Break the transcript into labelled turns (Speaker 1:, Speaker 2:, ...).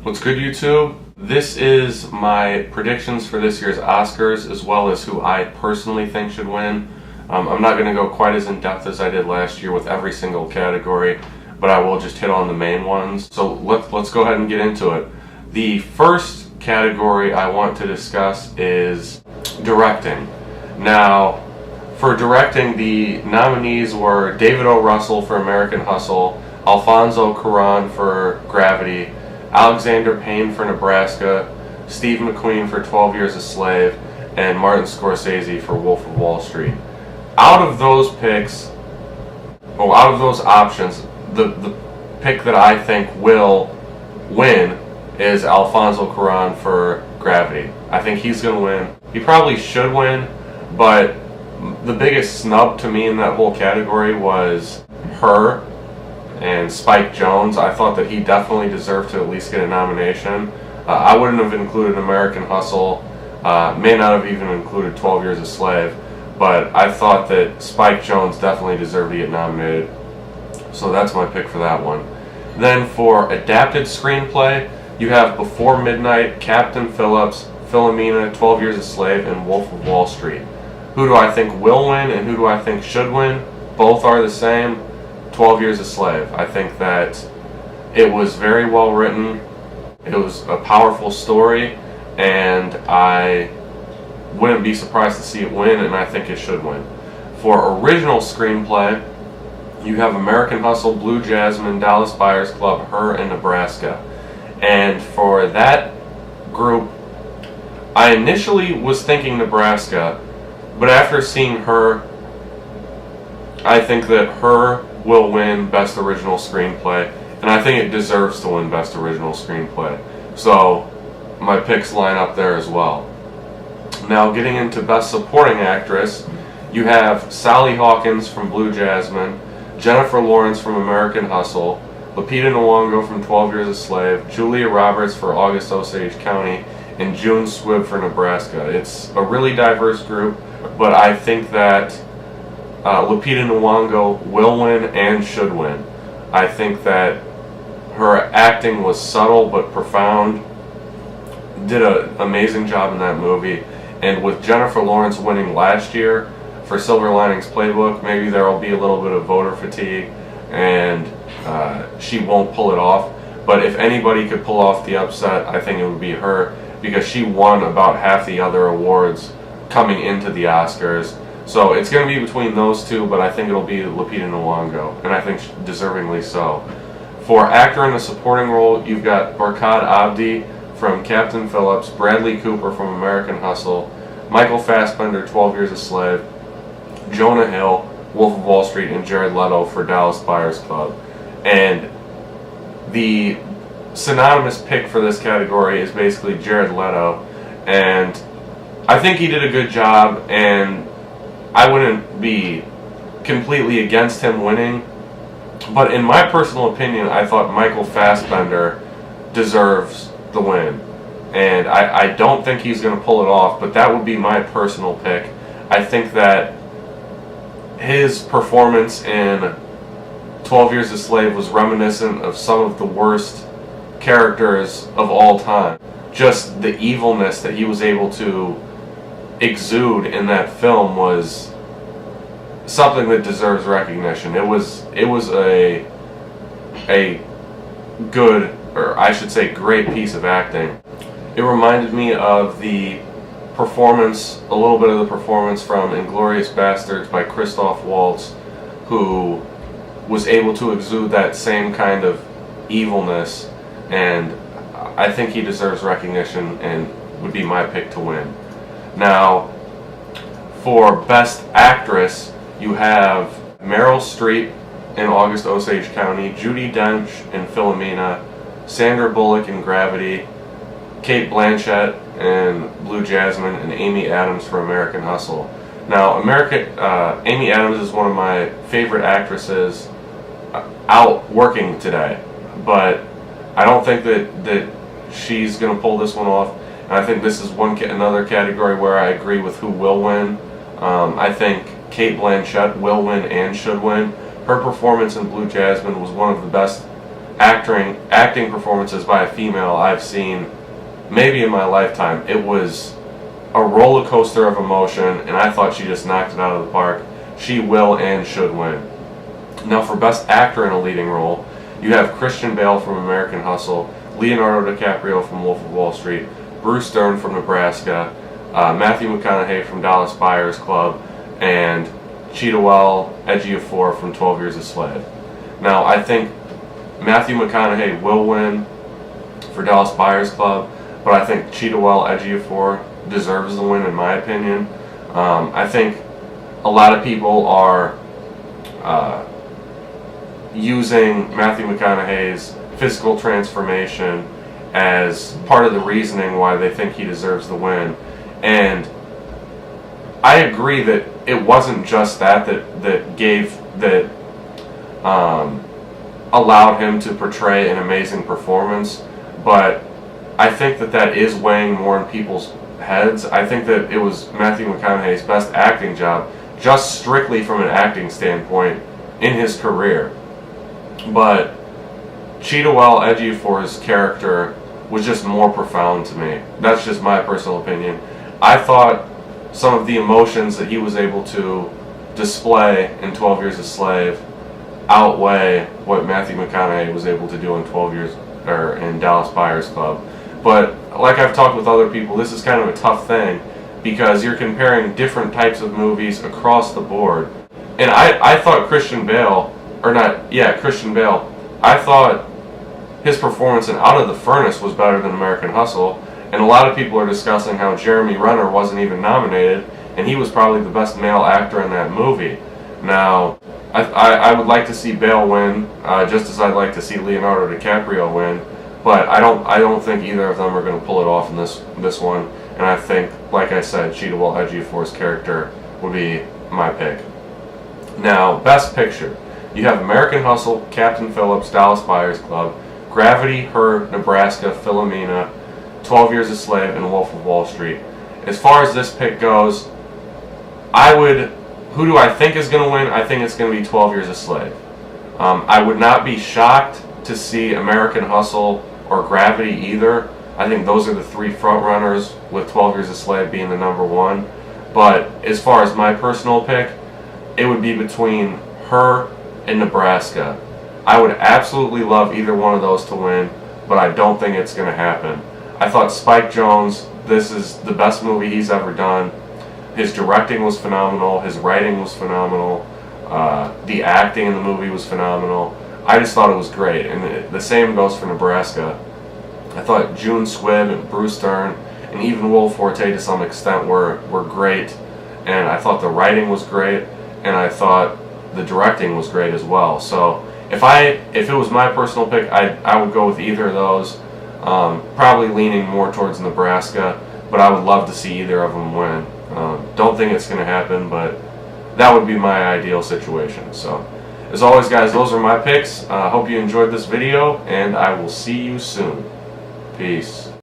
Speaker 1: What's good, YouTube? This is my predictions for this year's Oscars, as well as who I personally think should win. I'm not going to go quite as in-depth as I did last year with every single category, but I will just hit on the main ones. So let's go ahead and get into it. The first category I want to discuss is directing. Now, for directing, the nominees were David O. Russell for American Hustle, Alfonso Cuarón for Gravity, Alexander Payne for Nebraska, Steve McQueen for 12 Years a Slave, and Martin Scorsese for Wolf of Wall Street. Out of those options, the pick that I think will win is Alfonso Cuarón for Gravity. I think he's going to win. He probably should win, but the biggest snub to me in that whole category was Her and Spike Jonze. I thought that he definitely deserved to at least get a nomination. I wouldn't have included American Hustle, may not have even included 12 Years a Slave, but I thought that Spike Jonze definitely deserved to get nominated. So that's my pick for that one. Then for adapted screenplay, you have Before Midnight, Captain Phillips, Philomena, 12 Years a Slave, and Wolf of Wall Street. Who do I think will win and who do I think should win? Both are the same. 12 Years a Slave. I think that it was very well written. It was a powerful story, and I wouldn't be surprised to see it win, and I think it should win. For original screenplay, you have American Hustle, Blue Jasmine, Dallas Buyers Club, Her, and Nebraska. And for that group, I initially was thinking Nebraska, but after seeing Her, I think that Her will win Best Original Screenplay, and I think it deserves to win Best Original Screenplay. So my picks line up there as well. Now, getting into Best Supporting Actress, you have Sally Hawkins from Blue Jasmine, Jennifer Lawrence from American Hustle, Lupita Nyong'o from 12 Years a Slave, Julia Roberts for August Osage County, and June Squibb for Nebraska. It's a really diverse group, but I think that Lupita Nyong'o will win and should win. I think that her acting was subtle but profound. Did an amazing job in that movie. And with Jennifer Lawrence winning last year for Silver Linings Playbook, maybe there will be a little bit of voter fatigue and she won't pull it off. But if anybody could pull off the upset, I think it would be her, because she won about half the other awards coming into the Oscars. So it's going to be between those two, but I think it'll be Lupita Nyong'o, and I think deservingly so. For actor in a supporting role, you've got Barkhad Abdi from Captain Phillips, Bradley Cooper from American Hustle, Michael Fassbender, 12 Years a Slave, Jonah Hill, Wolf of Wall Street, and Jared Leto for Dallas Buyers Club. And the synonymous pick for this category is basically Jared Leto, and I think he did a good job, and I wouldn't be completely against him winning, but in my personal opinion, I thought Michael Fassbender deserves the win, and I don't think he's going to pull it off, but that would be my personal pick. I think that his performance in 12 Years a Slave was reminiscent of some of the worst characters of all time. Just the evilness that he was able to exude in that film was something that deserves recognition. It was a good, or I should say great piece of acting. It reminded me of the performance, a little bit of the performance from Inglourious Basterds by Christoph Waltz, who was able to exude that same kind of evilness, and I think he deserves recognition and would be my pick to win. Now, for Best Actress, you have Meryl Streep in August Osage County, Judi Dench in Philomena, Sandra Bullock in Gravity, Cate Blanchett in Blue Jasmine, and Amy Adams for American Hustle. Now, Amy Adams is one of my favorite actresses out working today, but I don't think that she's going to pull this one off. And I think this is another category where I agree with who will win. I think Cate Blanchett will win and should win. Her performance in Blue Jasmine was one of the best acting performances by a female I've seen maybe in my lifetime. It was a roller coaster of emotion, and I thought she just knocked it out of the park. She will and should win. Now, for Best Actor in a Leading Role, you have Christian Bale from American Hustle, Leonardo DiCaprio from Wolf of Wall Street, Bruce Dern from Nebraska, Matthew McConaughey from Dallas Buyers Club, and Chiwetel Ejiofor from 12 Years a Slave. Now, I think Matthew McConaughey will win for Dallas Buyers Club, but I think Chiwetel Ejiofor deserves the win in my opinion. I think a lot of people are using Matthew McConaughey's physical transformation as part of the reasoning why they think he deserves the win. And I agree that it wasn't just that allowed him to portray an amazing performance, but I think that is weighing more in people's heads. I think that it was Matthew McConaughey's best acting job, just strictly from an acting standpoint, in his career. But Chiwetel Ejiofor's character was just more profound to me. That's just my personal opinion. I thought some of the emotions that he was able to display in 12 Years a Slave outweigh what Matthew McConaughey was able to do in in Dallas Buyers Club. But like I've talked with other people, this is kind of a tough thing because you're comparing different types of movies across the board. And I thought Christian Bale, I thought his performance in Out of the Furnace was better than American Hustle. And a lot of people are discussing how Jeremy Renner wasn't even nominated, and he was probably the best male actor in that movie. Now, I would like to see Bale win, just as I'd like to see Leonardo DiCaprio win, but I don't think either of them are going to pull it off in this one. And I think, like I said, Chiwetel Ejiofor's character would be my pick. Now, Best Picture. You have American Hustle, Captain Phillips, Dallas Buyers Club, Gravity, Her, Nebraska, Philomena, 12 Years a Slave, and Wolf of Wall Street. As far as this pick goes, who do I think is going to win? I think it's going to be 12 Years a Slave. I would not be shocked to see American Hustle or Gravity either. I think those are the three front runners, with 12 Years a Slave being the number one. But as far as my personal pick, it would be between Her and Nebraska. I would absolutely love either one of those to win, but I don't think it's going to happen. I thought Spike Jonze, this is the best movie he's ever done. His directing was phenomenal. His writing was phenomenal. The acting in the movie was phenomenal. I just thought it was great. And the same goes for Nebraska. I thought June Squibb and Bruce Dern and even Will Forte to some extent were great. And I thought the writing was great. And I thought the directing was great as well. So if it was my personal pick, I would go with either of those. Probably leaning more towards Nebraska, but I would love to see either of them win. Don't think it's going to happen, but that would be my ideal situation. So, as always, guys, those are my picks. Hope you enjoyed this video, and I will see you soon. Peace.